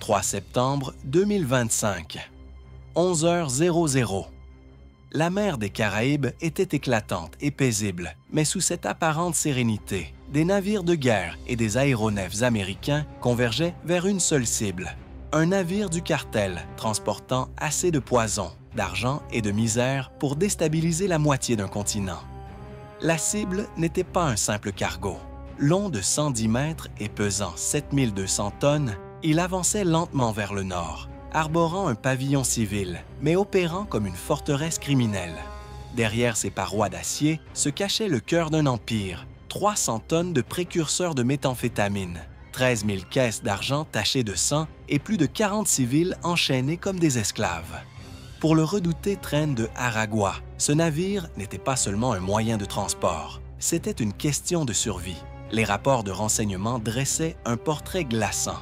3 septembre 2025, 11h00. La mer des Caraïbes était éclatante et paisible, mais sous cette apparente sérénité, des navires de guerre et des aéronefs américains convergeaient vers une seule cible. Un navire du cartel transportant assez de poison, d'argent et de misère pour déstabiliser la moitié d'un continent. La cible n'était pas un simple cargo. Long de 110 mètres et pesant 7200 tonnes, il avançait lentement vers le nord, arborant un pavillon civil, mais opérant comme une forteresse criminelle. Derrière ses parois d'acier se cachait le cœur d'un empire, 300 tonnes de précurseurs de méthamphétamine, 13 000 caisses d'argent tachées de sang et plus de 40 civils enchaînés comme des esclaves. Pour le redouté train de Aragua, ce navire n'était pas seulement un moyen de transport, c'était une question de survie. Les rapports de renseignement dressaient un portrait glaçant.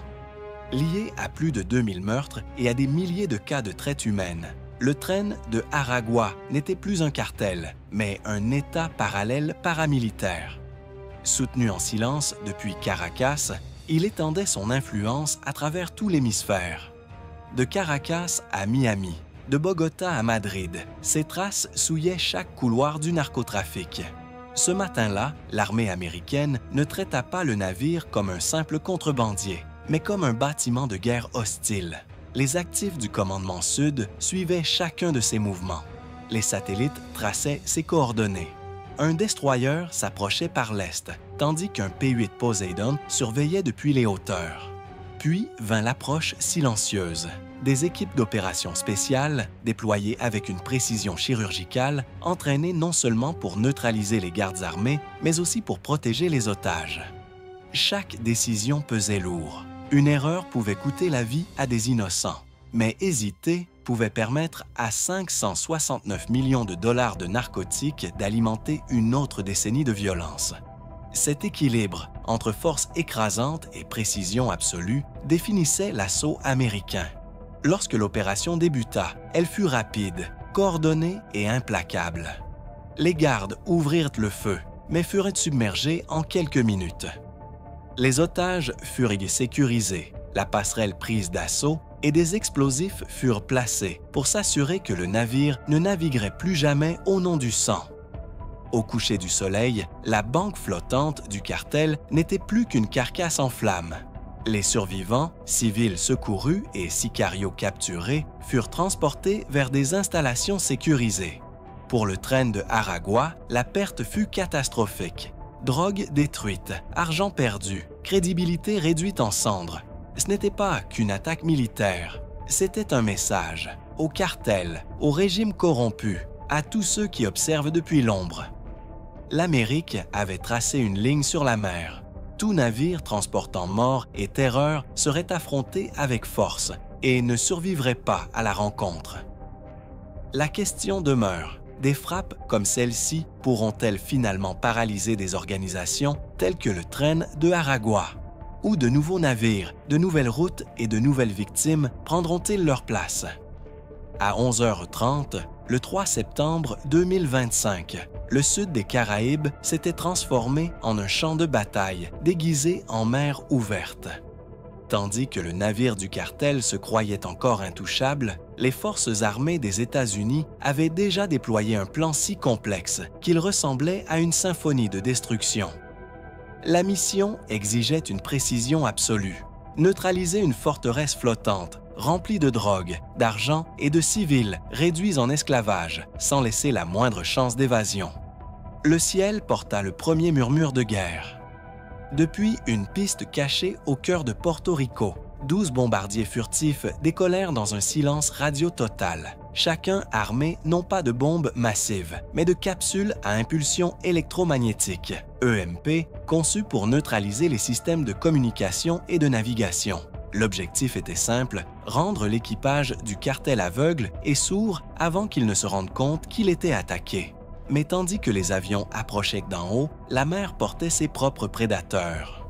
Lié à plus de 2000 meurtres et à des milliers de cas de traite humaine, le train de Aragua n'était plus un cartel, mais un État parallèle paramilitaire. Soutenu en silence depuis Caracas, il étendait son influence à travers tout l'hémisphère. De Caracas à Miami, de Bogota à Madrid, ses traces souillaient chaque couloir du narcotrafic. Ce matin-là, l'armée américaine ne traita pas le navire comme un simple contrebandier, mais comme un bâtiment de guerre hostile. Les actifs du commandement sud suivaient chacun de ses mouvements. Les satellites traçaient ses coordonnées. Un destroyer s'approchait par l'est, tandis qu'un P-8 Poseidon surveillait depuis les hauteurs. Puis vint l'approche silencieuse. Des équipes d'opérations spéciales, déployées avec une précision chirurgicale, entraînées non seulement pour neutraliser les gardes armés, mais aussi pour protéger les otages. Chaque décision pesait lourd. Une erreur pouvait coûter la vie à des innocents, mais hésiter pouvait permettre à 569 millions de dollars de narcotiques d'alimenter une autre décennie de violence. Cet équilibre entre force écrasante et précision absolue définissait l'assaut américain. Lorsque l'opération débuta, elle fut rapide, coordonnée et implacable. Les gardes ouvrirent le feu, mais furent submergés en quelques minutes. Les otages furent sécurisés, la passerelle prise d'assaut et des explosifs furent placés pour s'assurer que le navire ne naviguerait plus jamais au nom du sang. Au coucher du soleil, la banque flottante du cartel n'était plus qu'une carcasse en flammes. Les survivants, civils secourus et sicarios capturés, furent transportés vers des installations sécurisées. Pour le train de Aragua, la perte fut catastrophique. Drogue détruite, argent perdu, crédibilité réduite en cendres. Ce n'était pas qu'une attaque militaire, c'était un message au cartel, au régime corrompu, à tous ceux qui observent depuis l'ombre. L'Amérique avait tracé une ligne sur la mer. Tout navire transportant mort et terreur serait affronté avec force et ne survivrait pas à la rencontre. La question demeure. Des frappes comme celle-ci pourront-elles finalement paralyser des organisations telles que le train de Aragua? Ou de nouveaux navires, de nouvelles routes et de nouvelles victimes prendront-ils leur place? À 11h30, le 3 septembre 2025, le sud des Caraïbes s'était transformé en un champ de bataille déguisé en mer ouverte. Tandis que le navire du cartel se croyait encore intouchable, les forces armées des États-Unis avaient déjà déployé un plan si complexe qu'il ressemblait à une symphonie de destruction. La mission exigeait une précision absolue, neutraliser une forteresse flottante, remplie de drogue, d'argent et de civils réduits en esclavage, sans laisser la moindre chance d'évasion. Le ciel porta le premier murmure de guerre. Depuis une piste cachée au cœur de Porto Rico, 12 bombardiers furtifs décollèrent dans un silence radio total, chacun armé non pas de bombes massives, mais de capsules à impulsion électromagnétique, EMP, conçues pour neutraliser les systèmes de communication et de navigation. L'objectif était simple, rendre l'équipage du cartel aveugle et sourd avant qu'il ne se rende compte qu'il était attaqué. Mais tandis que les avions approchaient d'en haut, la mer portait ses propres prédateurs.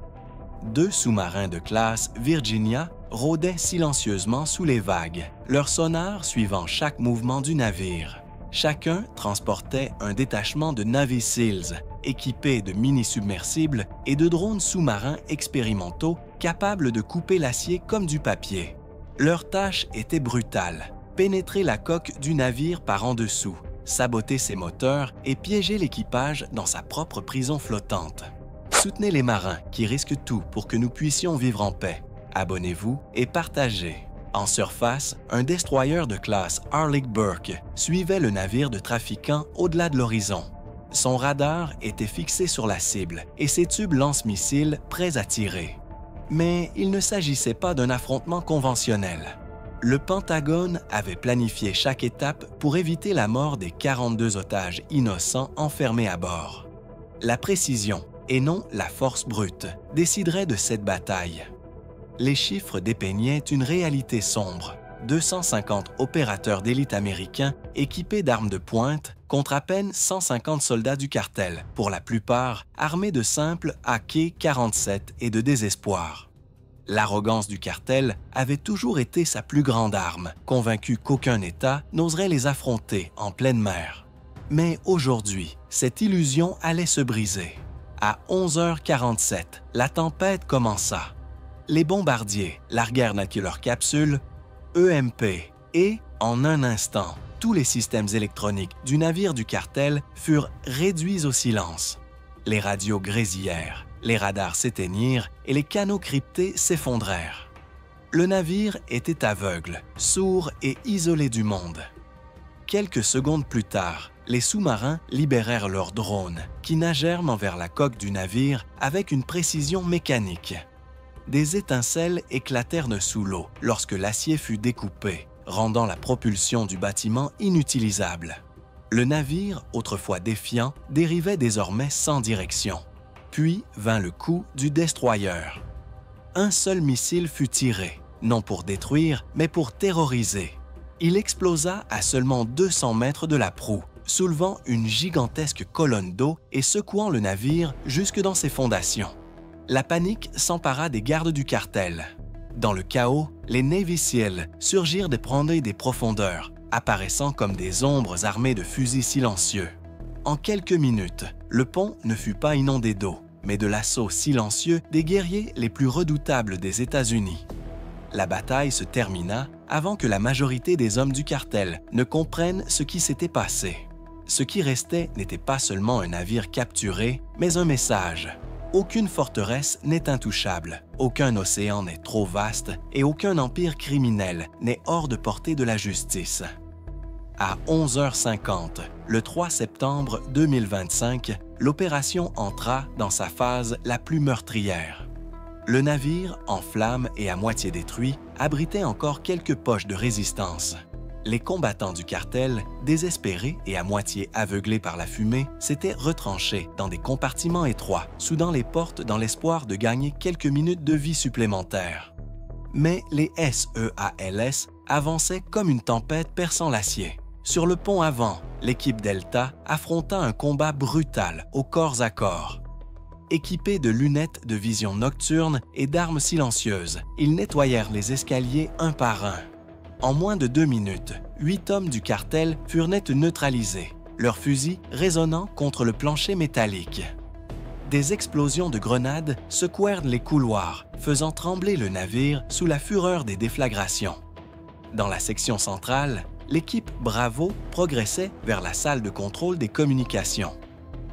2 sous-marins de classe Virginia rôdaient silencieusement sous les vagues, leur sonar suivant chaque mouvement du navire. Chacun transportait un détachement de Navy Seals, équipés de mini-submersibles et de drones sous-marins expérimentaux capables de couper l'acier comme du papier. Leur tâche était brutale: pénétrer la coque du navire par en dessous, saboter ses moteurs et piéger l'équipage dans sa propre prison flottante. Soutenez les marins qui risquent tout pour que nous puissions vivre en paix. Abonnez-vous et partagez. En surface, un destroyer de classe Harley Burke suivait le navire de trafiquants au-delà de l'horizon. Son radar était fixé sur la cible et ses tubes lance-missiles prêts à tirer. Mais il ne s'agissait pas d'un affrontement conventionnel. Le Pentagone avait planifié chaque étape pour éviter la mort des 42 otages innocents enfermés à bord. La précision, et non la force brute, déciderait de cette bataille. Les chiffres dépeignaient une réalité sombre: 250 opérateurs d'élite américains équipés d'armes de pointe contre à peine 150 soldats du cartel, pour la plupart armés de simples AK-47 et de désespoir. L'arrogance du cartel avait toujours été sa plus grande arme, convaincu qu'aucun État n'oserait les affronter en pleine mer. Mais aujourd'hui, cette illusion allait se briser. À 11h47, la tempête commença. Les bombardiers larguèrent leurs capsules, EMP, et, en un instant, tous les systèmes électroniques du navire du cartel furent réduits au silence. Les radios grésillèrent, les radars s'éteignirent et les canaux cryptés s'effondrèrent. Le navire était aveugle, sourd et isolé du monde. Quelques secondes plus tard, les sous-marins libérèrent leurs drones, qui nagèrent envers la coque du navire avec une précision mécanique. Des étincelles éclatèrent de sous l'eau lorsque l'acier fut découpé, rendant la propulsion du bâtiment inutilisable. Le navire, autrefois défiant, dérivait désormais sans direction. Puis vint le coup du destroyer. Un seul missile fut tiré, non pour détruire, mais pour terroriser. Il explosa à seulement 200 mètres de la proue, soulevant une gigantesque colonne d'eau et secouant le navire jusque dans ses fondations. La panique s'empara des gardes du cartel. Dans le chaos, les Navy Seals surgirent des profondeurs, apparaissant comme des ombres armées de fusils silencieux. En quelques minutes, le pont ne fut pas inondé d'eau, mais de l'assaut silencieux des guerriers les plus redoutables des États-Unis. La bataille se termina avant que la majorité des hommes du cartel ne comprennent ce qui s'était passé. Ce qui restait n'était pas seulement un navire capturé, mais un message. Aucune forteresse n'est intouchable, aucun océan n'est trop vaste et aucun empire criminel n'est hors de portée de la justice. À 11h50, le 3 septembre 2025, l'opération entra dans sa phase la plus meurtrière. Le navire, en flammes et à moitié détruit, abritait encore quelques poches de résistance. Les combattants du cartel, désespérés et à moitié aveuglés par la fumée, s'étaient retranchés dans des compartiments étroits, soudant les portes dans l'espoir de gagner quelques minutes de vie supplémentaires. Mais les SEALS avançaient comme une tempête perçant l'acier. Sur le pont avant, l'équipe Delta affronta un combat brutal au corps à corps. Équipés de lunettes de vision nocturne et d'armes silencieuses, ils nettoyèrent les escaliers un par un. En moins de 2 minutes, 8 hommes du cartel furent net neutralisés, leurs fusils résonnant contre le plancher métallique. Des explosions de grenades secouèrent les couloirs, faisant trembler le navire sous la fureur des déflagrations. Dans la section centrale, l'équipe Bravo progressait vers la salle de contrôle des communications.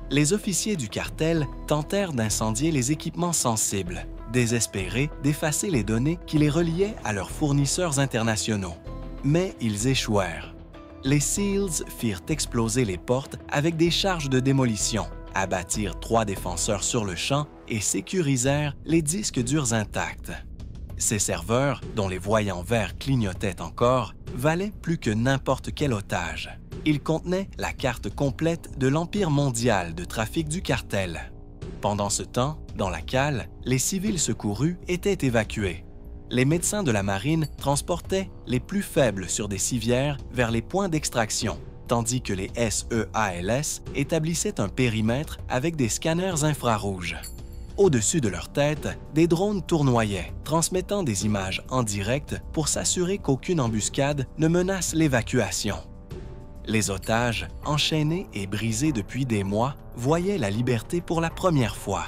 Les officiers du cartel tentèrent d'incendier les équipements sensibles, désespérés d'effacer les données qui les reliaient à leurs fournisseurs internationaux. Mais ils échouèrent. Les SEALs firent exploser les portes avec des charges de démolition, abattirent 3 défenseurs sur le champ et sécurisèrent les disques durs intacts. Ces serveurs, dont les voyants verts clignotaient encore, valaient plus que n'importe quel otage. Ils contenaient la carte complète de l'empire mondial de trafic du cartel. Pendant ce temps, dans la cale, les civils secourus étaient évacués. Les médecins de la marine transportaient les plus faibles sur des civières vers les points d'extraction, tandis que les SEALS établissaient un périmètre avec des scanners infrarouges. Au-dessus de leur tête, des drones tournoyaient, transmettant des images en direct pour s'assurer qu'aucune embuscade ne menace l'évacuation. Les otages, enchaînés et brisés depuis des mois, voyaient la liberté pour la première fois.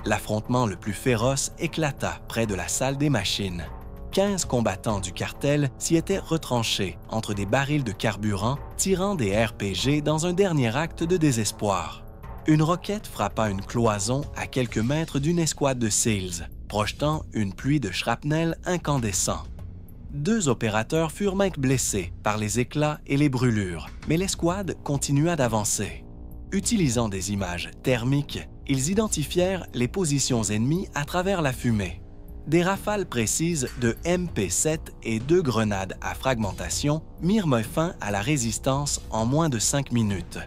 L'affrontement le plus féroce éclata près de la salle des machines. 15 combattants du cartel s'y étaient retranchés entre des barils de carburant, tirant des RPG dans un dernier acte de désespoir. Une roquette frappa une cloison à quelques mètres d'une escouade de SEALs, projetant une pluie de shrapnel incandescent. 2 opérateurs furent maintes blessés par les éclats et les brûlures, mais l'escouade continua d'avancer. Utilisant des images thermiques, ils identifièrent les positions ennemies à travers la fumée. Des rafales précises de MP7 et 2 grenades à fragmentation mirent fin à la résistance en moins de 5 minutes.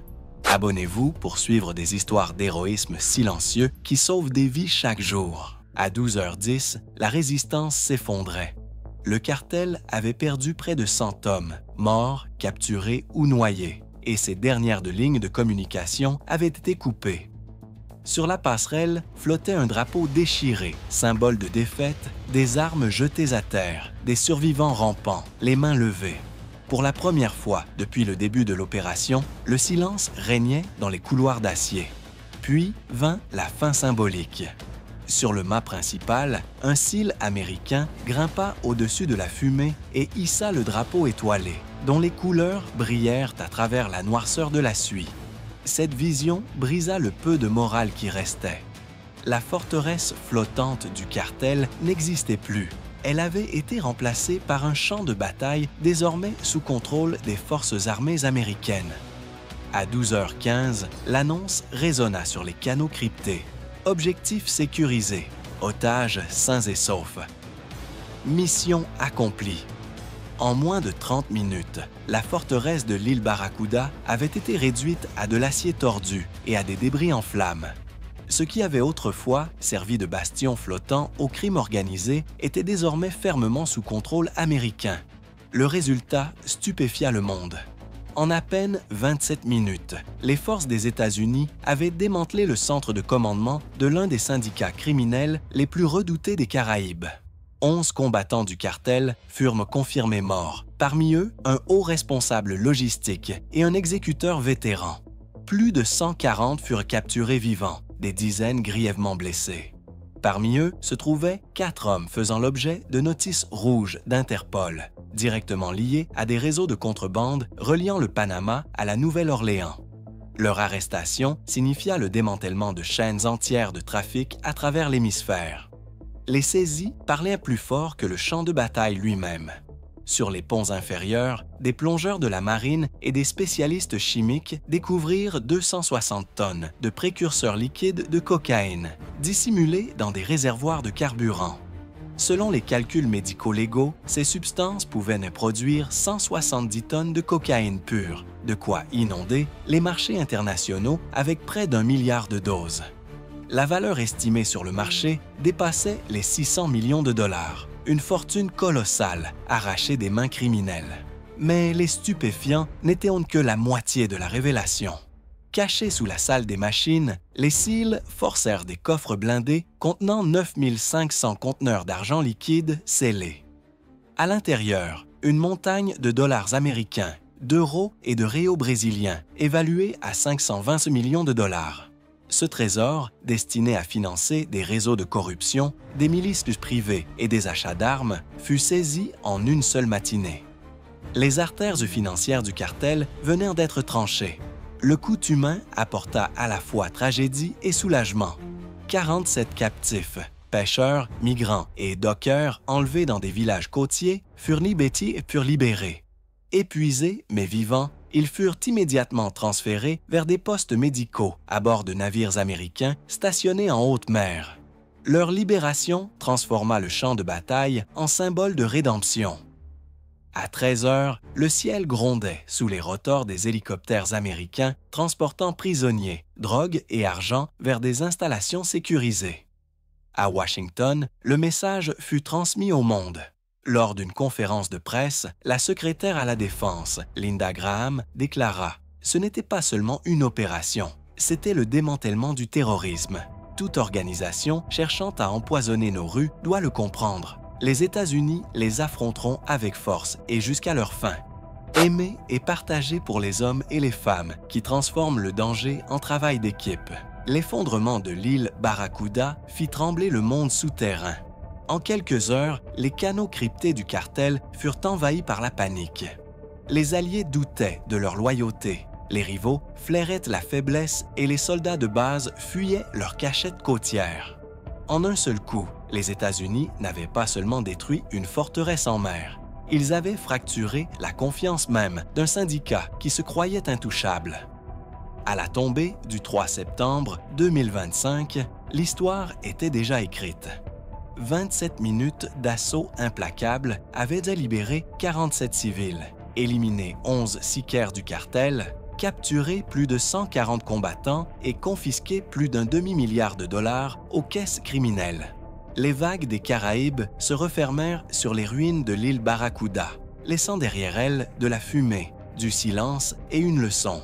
Abonnez-vous pour suivre des histoires d'héroïsme silencieux qui sauvent des vies chaque jour. À 12h10, la résistance s'effondrait. Le cartel avait perdu près de 100 hommes, morts, capturés ou noyés, et ses dernières lignes de communication avaient été coupées. Sur la passerelle flottait un drapeau déchiré, symbole de défaite, des armes jetées à terre, des survivants rampants, les mains levées. Pour la première fois depuis le début de l'opération, le silence régnait dans les couloirs d'acier. Puis vint la fin symbolique. Sur le mât principal, un SEAL américain grimpa au-dessus de la fumée et hissa le drapeau étoilé, dont les couleurs brillèrent à travers la noirceur de la suie. Cette vision brisa le peu de morale qui restait. La forteresse flottante du cartel n'existait plus. Elle avait été remplacée par un champ de bataille désormais sous contrôle des forces armées américaines. À 12h15, l'annonce résonna sur les canaux cryptés. Objectif sécurisé, otages sains et saufs. Mission accomplie. En moins de 30 minutes, la forteresse de l'île Barracuda avait été réduite à de l'acier tordu et à des débris en flammes. Ce qui avait autrefois servi de bastion flottant au crime organisé était désormais fermement sous contrôle américain. Le résultat stupéfia le monde. En à peine 27 minutes, les forces des États-Unis avaient démantelé le centre de commandement de l'un des syndicats criminels les plus redoutés des Caraïbes. 11 combattants du cartel furent confirmés morts, parmi eux un haut responsable logistique et un exécuteur vétéran. Plus de 140 furent capturés vivants, des dizaines grièvement blessés. Parmi eux se trouvaient 4 hommes faisant l'objet de notices rouges d'Interpol, directement liés à des réseaux de contrebande reliant le Panama à la Nouvelle-Orléans. Leur arrestation signifia le démantèlement de chaînes entières de trafic à travers l'hémisphère. Les saisies parlaient plus fort que le champ de bataille lui-même. Sur les ponts inférieurs, des plongeurs de la marine et des spécialistes chimiques découvrirent 260 tonnes de précurseurs liquides de cocaïne, dissimulés dans des réservoirs de carburant. Selon les calculs médicaux légaux, ces substances pouvaient ne produire 170 tonnes de cocaïne pure, de quoi inonder les marchés internationaux avec près d'1 milliard de doses. La valeur estimée sur le marché dépassait les 600 millions de dollars, une fortune colossale arrachée des mains criminelles. Mais les stupéfiants n'étaient que la moitié de la révélation. Cachés sous la salle des machines, les SEAL forcèrent des coffres blindés contenant 9500 conteneurs d'argent liquide scellés. À l'intérieur, une montagne de dollars américains, d'euros et de réaux brésiliens, évalués à 520 millions de dollars. Ce trésor, destiné à financer des réseaux de corruption, des milices privées et des achats d'armes, fut saisi en une seule matinée. Les artères financières du cartel venaient d'être tranchées. Le coût humain apporta à la fois tragédie et soulagement. 47 captifs, pêcheurs, migrants et dockers enlevés dans des villages côtiers furent libérés. Épuisés mais vivants, ils furent immédiatement transférés vers des postes médicaux à bord de navires américains stationnés en haute mer. Leur libération transforma le champ de bataille en symbole de rédemption. À 13 heures, le ciel grondait sous les rotors des hélicoptères américains transportant prisonniers, drogue et argent vers des installations sécurisées. À Washington, le message fut transmis au monde. Lors d'une conférence de presse, la secrétaire à la Défense, Linda Graham, déclara « Ce n'était pas seulement une opération, c'était le démantèlement du terrorisme. Toute organisation cherchant à empoisonner nos rues doit le comprendre. Les États-Unis les affronteront avec force et jusqu'à leur fin. Aimer et partager pour les hommes et les femmes qui transforment le danger en travail d'équipe. » L'effondrement de l'île Barracuda fit trembler le monde souterrain. En quelques heures, les canaux cryptés du cartel furent envahis par la panique. Les Alliés doutaient de leur loyauté. Les rivaux flairaient la faiblesse et les soldats de base fuyaient leurs cachettes côtières. En un seul coup, les États-Unis n'avaient pas seulement détruit une forteresse en mer, ils avaient fracturé la confiance même d'un syndicat qui se croyait intouchable. À la tombée du 3 septembre 2025, l'histoire était déjà écrite. 27 minutes d'assaut implacable avaient délibéré 47 civils, éliminé 11 sicaires du cartel, capturé plus de 140 combattants et confisqué plus d'un demi-milliard de dollars aux caisses criminelles. Les vagues des Caraïbes se refermèrent sur les ruines de l'île Barracuda, laissant derrière elles de la fumée, du silence et une leçon.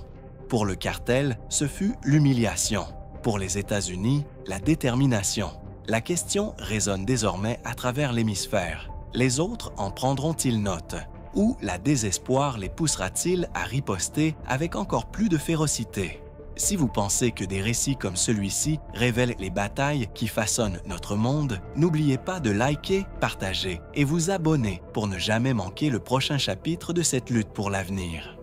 Pour le cartel, ce fut l'humiliation. Pour les États-Unis, la détermination. La question résonne désormais à travers l'hémisphère. Les autres en prendront-ils note? Ou la désespoir les poussera-t-il à riposter avec encore plus de férocité? Si vous pensez que des récits comme celui-ci révèlent les batailles qui façonnent notre monde, n'oubliez pas de liker, partager et vous abonner pour ne jamais manquer le prochain chapitre de cette lutte pour l'avenir.